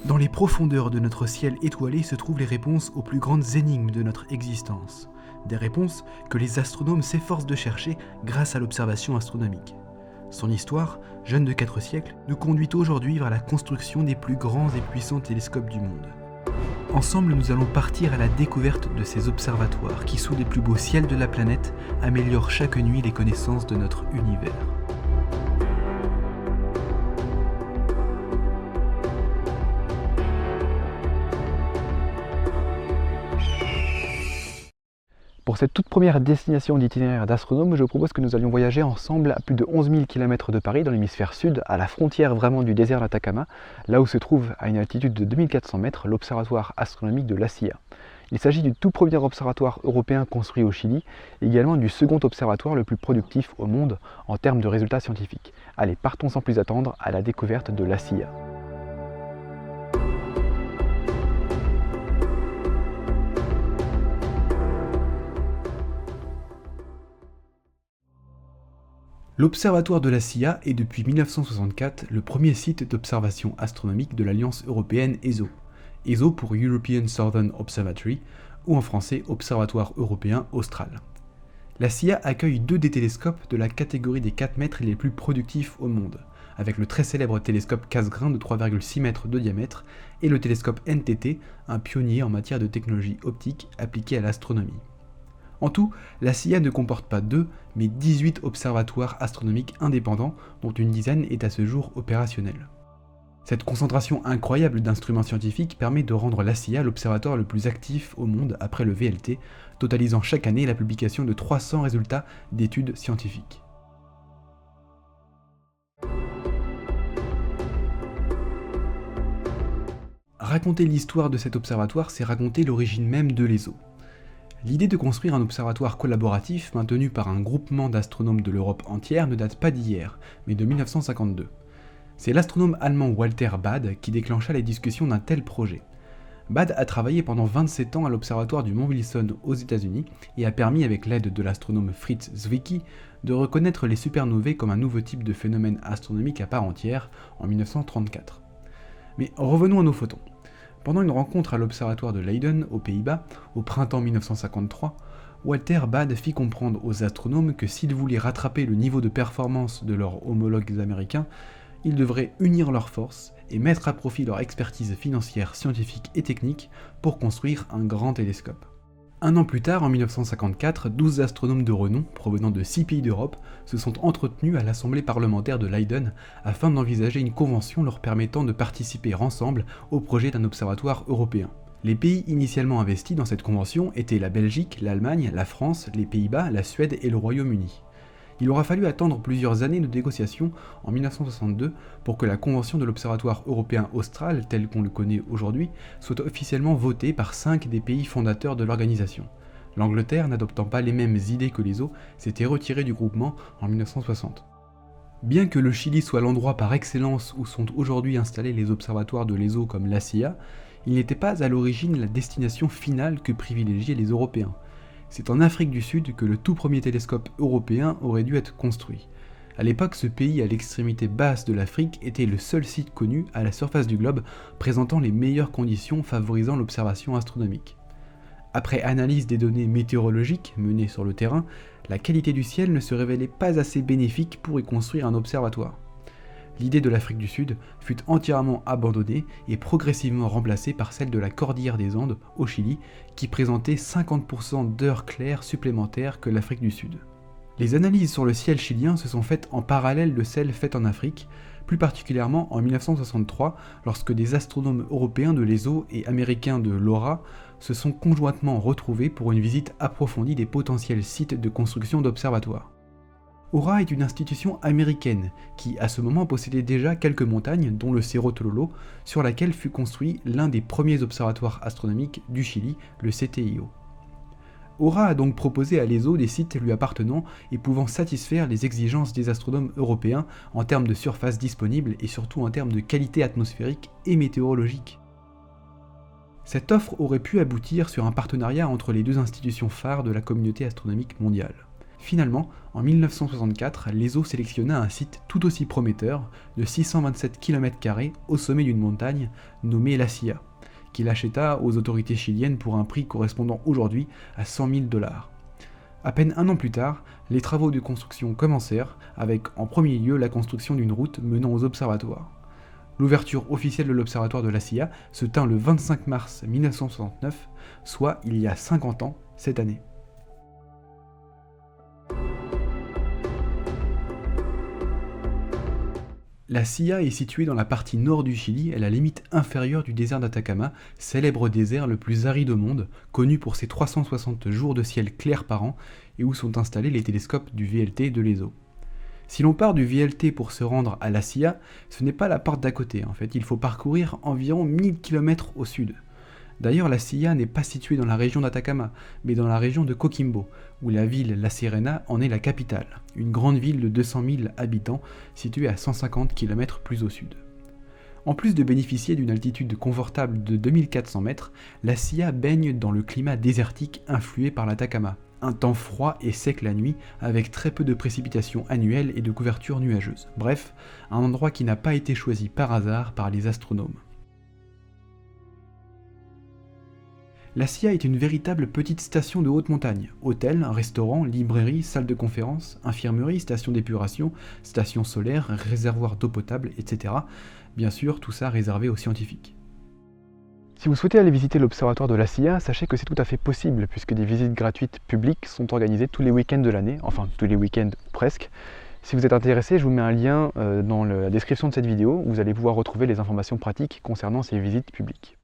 Dans les profondeurs de notre ciel étoilé se trouvent les réponses aux plus grandes énigmes de notre existence. Des réponses que les astronomes s'efforcent de chercher grâce à l'observation astronomique. Son histoire, jeune de 4 siècles, nous conduit aujourd'hui vers la construction des plus grands et puissants télescopes du monde. Ensemble, nous allons partir à la découverte de ces observatoires qui, sous les plus beaux ciels de la planète, améliorent chaque nuit les connaissances de notre univers. Pour cette toute première destination d'itinéraire d'astronome, je propose que nous allions voyager ensemble à plus de 11 000 km de Paris, dans l'hémisphère sud, à la frontière vraiment du désert d'Atacama, là où se trouve, à une altitude de 2400 mètres, l'observatoire astronomique de La Silla. Il s'agit du tout premier observatoire européen construit au Chili, et également du second observatoire le plus productif au monde en termes de résultats scientifiques. Allez, partons sans plus attendre à la découverte de La Silla. L'Observatoire de La Silla est depuis 1964 le premier site d'observation astronomique de l'Alliance européenne ESO. ESO pour European Southern Observatory, ou en français Observatoire européen austral. La Silla accueille 2 des télescopes de la catégorie des 4 mètres les plus productifs au monde, avec le très célèbre télescope Cassegrain de 3,6 mètres de diamètre et le télescope NTT, un pionnier en matière de technologie optique appliquée à l'astronomie. En tout, la Silla ne comporte pas 2, mais 18 observatoires astronomiques indépendants, dont une dizaine est à ce jour opérationnelle. Cette concentration incroyable d'instruments scientifiques permet de rendre la Silla l'observatoire le plus actif au monde après le VLT, totalisant chaque année la publication de 300 résultats d'études scientifiques. Raconter l'histoire de cet observatoire, c'est raconter l'origine même de l'ESO. L'idée de construire un observatoire collaboratif maintenu par un groupement d'astronomes de l'Europe entière ne date pas d'hier, mais de 1952. C'est l'astronome allemand Walter Baade qui déclencha les discussions d'un tel projet. Baade a travaillé pendant 27 ans à l'observatoire du Mont Wilson aux États-Unis et a permis, avec l'aide de l'astronome Fritz Zwicky, de reconnaître les supernovae comme un nouveau type de phénomène astronomique à part entière en 1934. Mais revenons à nos photons. Pendant une rencontre à l'observatoire de Leiden, aux Pays-Bas, au printemps 1953, Walter Baade fit comprendre aux astronomes que s'ils voulaient rattraper le niveau de performance de leurs homologues américains, ils devraient unir leurs forces et mettre à profit leur expertise financière, scientifique et technique pour construire un grand télescope. Un an plus tard, en 1954, 12 astronomes de renom, provenant de 6 pays d'Europe, se sont entretenus à l'Assemblée parlementaire de Leiden afin d'envisager une convention leur permettant de participer ensemble au projet d'un observatoire européen. Les pays initialement investis dans cette convention étaient la Belgique, l'Allemagne, la France, les Pays-Bas, la Suède et le Royaume-Uni. Il aura fallu attendre plusieurs années de négociations en 1962 pour que la convention de l'Observatoire européen austral, tel qu'on le connaît aujourd'hui, soit officiellement votée par 5 des pays fondateurs de l'organisation. L'Angleterre, n'adoptant pas les mêmes idées que l'ESO, s'était retirée du groupement en 1960. Bien que le Chili soit l'endroit par excellence où sont aujourd'hui installés les observatoires de l'ESO comme la Silla, il n'était pas à l'origine la destination finale que privilégiaient les Européens. C'est en Afrique du Sud que le tout premier télescope européen aurait dû être construit. A l'époque, ce pays à l'extrémité basse de l'Afrique était le seul site connu à la surface du globe présentant les meilleures conditions favorisant l'observation astronomique. Après analyse des données météorologiques menées sur le terrain, la qualité du ciel ne se révélait pas assez bénéfique pour y construire un observatoire. L'idée de l'Afrique du Sud fut entièrement abandonnée et progressivement remplacée par celle de la Cordillère des Andes, au Chili, qui présentait 50% d'heures claires supplémentaires que l'Afrique du Sud. Les analyses sur le ciel chilien se sont faites en parallèle de celles faites en Afrique, plus particulièrement en 1963, lorsque des astronomes européens de l'ESO et américains de l'AURA se sont conjointement retrouvés pour une visite approfondie des potentiels sites de construction d'observatoires. AURA est une institution américaine qui, à ce moment, possédait déjà quelques montagnes, dont le Cerro Tololo, sur laquelle fut construit l'un des premiers observatoires astronomiques du Chili, le CTIO. AURA a donc proposé à l'ESO des sites lui appartenant et pouvant satisfaire les exigences des astronomes européens en termes de surface disponible et surtout en termes de qualité atmosphérique et météorologique. Cette offre aurait pu aboutir sur un partenariat entre les deux institutions phares de la communauté astronomique mondiale. Finalement, en 1964, l'ESO sélectionna un site tout aussi prometteur de 627 km² au sommet d'une montagne nommée La Silla, qu'il acheta aux autorités chiliennes pour un prix correspondant aujourd'hui à 100 000 $. À peine un an plus tard, les travaux de construction commencèrent, avec en premier lieu la construction d'une route menant aux observatoires. L'ouverture officielle de l'observatoire de La Silla se tint le 25 mars 1969, soit il y a 50 ans cette année. La Silla est située dans la partie nord du Chili, à la limite inférieure du désert d'Atacama, célèbre désert le plus aride au monde, connu pour ses 360 jours de ciel clair par an, et où sont installés les télescopes du VLT de l'ESO. Si l'on part du VLT pour se rendre à La Silla, ce n'est pas la porte d'à côté, en fait, il faut parcourir environ 1000 km au sud. D'ailleurs, La Silla n'est pas située dans la région d'Atacama, mais dans la région de Coquimbo, où la ville La Serena en est la capitale, une grande ville de 200 000 habitants située à 150 km plus au sud. En plus de bénéficier d'une altitude confortable de 2400 mètres, La Silla baigne dans le climat désertique influé par l'Atacama, un temps froid et sec la nuit, avec très peu de précipitations annuelles et de couverture nuageuse. Bref, un endroit qui n'a pas été choisi par hasard par les astronomes. La Silla est une véritable petite station de haute montagne. Hôtels, restaurants, librairies, salles de conférence, infirmerie, station d'épuration, station solaire, réservoir d'eau potable, etc. Bien sûr, tout ça réservé aux scientifiques. Si vous souhaitez aller visiter l'observatoire de La Silla, sachez que c'est tout à fait possible puisque des visites gratuites publiques sont organisées tous les week-ends de l'année, enfin tous les week-ends presque. Si vous êtes intéressé, je vous mets un lien dans la description de cette vidéo où vous allez pouvoir retrouver les informations pratiques concernant ces visites publiques.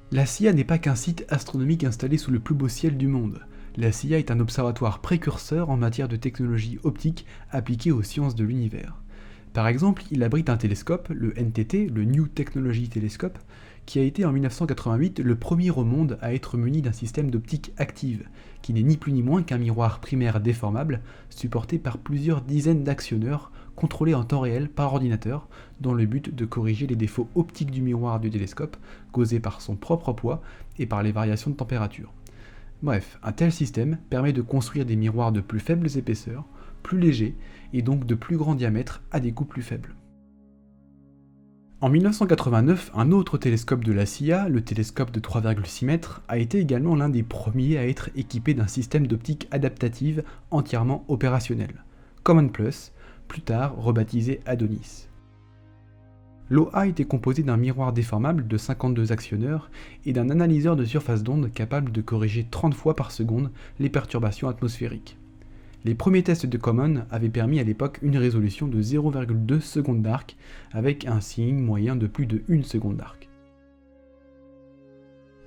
La Silla n'est pas qu'un site astronomique installé sous le plus beau ciel du monde. La Silla est un observatoire précurseur en matière de technologie optique appliquée aux sciences de l'univers. Par exemple, il abrite un télescope, le NTT, le New Technology Telescope, qui a été en 1988 le premier au monde à être muni d'un système d'optique active, qui n'est ni plus ni moins qu'un miroir primaire déformable, supporté par plusieurs dizaines d'actionneurs, contrôlé en temps réel par ordinateur, dans le but de corriger les défauts optiques du miroir du télescope, causés par son propre poids et par les variations de température. Bref, un tel système permet de construire des miroirs de plus faibles épaisseurs, plus légers et donc de plus grand diamètre à des coûts plus faibles. En 1989, un autre télescope de la Silla, le télescope de 3,6 mètres, a été également l'un des premiers à être équipé d'un système d'optique adaptative entièrement opérationnel, Common Plus, plus tard rebaptisé Adonis. L'OA était composé d'un miroir déformable de 52 actionneurs et d'un analyseur de surface d'onde capable de corriger 30 fois par seconde les perturbations atmosphériques. Les premiers tests de Common avaient permis à l'époque une résolution de 0,2 secondes d'arc avec un seeing moyen de plus de 1 seconde d'arc.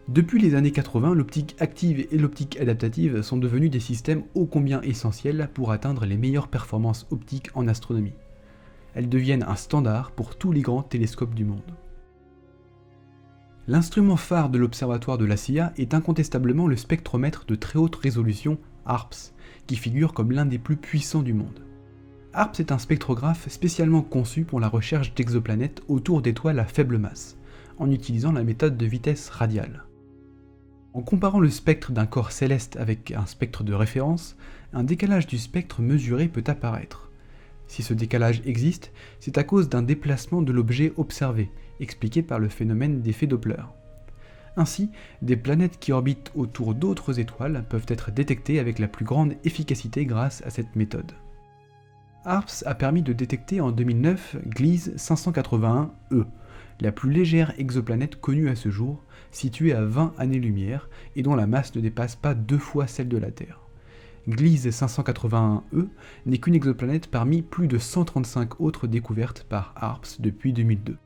Depuis les années 80, l'optique active et l'optique adaptative sont devenus des systèmes ô combien essentiels pour atteindre les meilleures performances optiques en astronomie. Elles deviennent un standard pour tous les grands télescopes du monde. L'instrument phare de l'observatoire de La Silla est incontestablement le spectromètre de très haute résolution HARPS, qui figure comme l'un des plus puissants du monde. HARPS est un spectrographe spécialement conçu pour la recherche d'exoplanètes autour d'étoiles à faible masse, en utilisant la méthode de vitesse radiale. En comparant le spectre d'un corps céleste avec un spectre de référence, un décalage du spectre mesuré peut apparaître. Si ce décalage existe, c'est à cause d'un déplacement de l'objet observé, expliqué par le phénomène d'effet Doppler. Ainsi, des planètes qui orbitent autour d'autres étoiles peuvent être détectées avec la plus grande efficacité grâce à cette méthode. HARPS a permis de détecter en 2009 Gliese 581e, la plus légère exoplanète connue à ce jour, située à 20 années-lumière et dont la masse ne dépasse pas 2 fois celle de la Terre. Gliese 581e n'est qu'une exoplanète parmi plus de 135 autres découvertes par HARPS depuis 2002.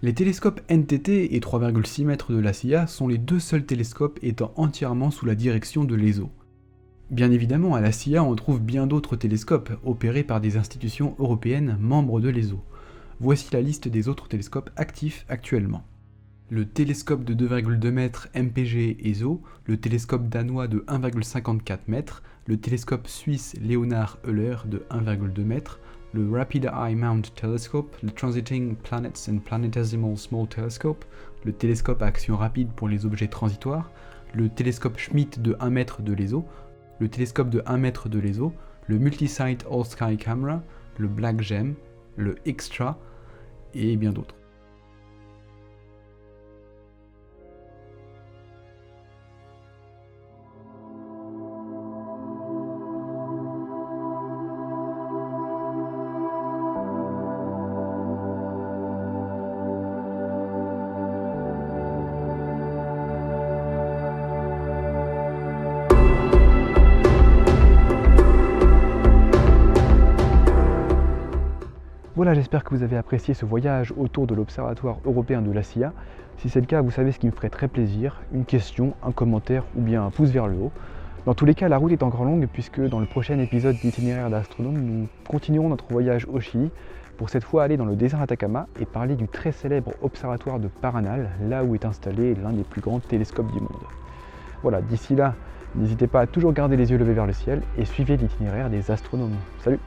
Les télescopes NTT et 3,6 mètres de la Silla sont les deux seuls télescopes étant entièrement sous la direction de l'ESO. Bien évidemment, à la Silla, on trouve bien d'autres télescopes opérés par des institutions européennes membres de l'ESO. Voici la liste des autres télescopes actifs actuellement. Le télescope de 2,2 mètres MPG ESO, le télescope danois de 1,54 mètres, le télescope suisse Leonhard Euler de 1,2 mètres, le Rapid Eye Mount Telescope, le Transiting Planets and Planetesimal Small Telescope, le télescope à action rapide pour les objets transitoires, le télescope Schmidt de 1 mètre de l'ESO, le télescope de 1 mètre de l'ESO, le Multi-Site All-Sky Camera, le Black Gem, le Extra et bien d'autres. Voilà, j'espère que vous avez apprécié ce voyage autour de l'Observatoire européen de la SIA. Si c'est le cas, vous savez ce qui me ferait très plaisir, une question, un commentaire ou bien un pouce vers le haut. Dans tous les cas, la route est encore longue puisque dans le prochain épisode d'Itinéraire d'Astronome, nous continuerons notre voyage au Chili pour cette fois aller dans le désert d'Atacama et parler du très célèbre observatoire de Paranal, là où est installé l'un des plus grands télescopes du monde. Voilà, d'ici là, n'hésitez pas à toujours garder les yeux levés vers le ciel et suivez l'itinéraire des astronomes. Salut!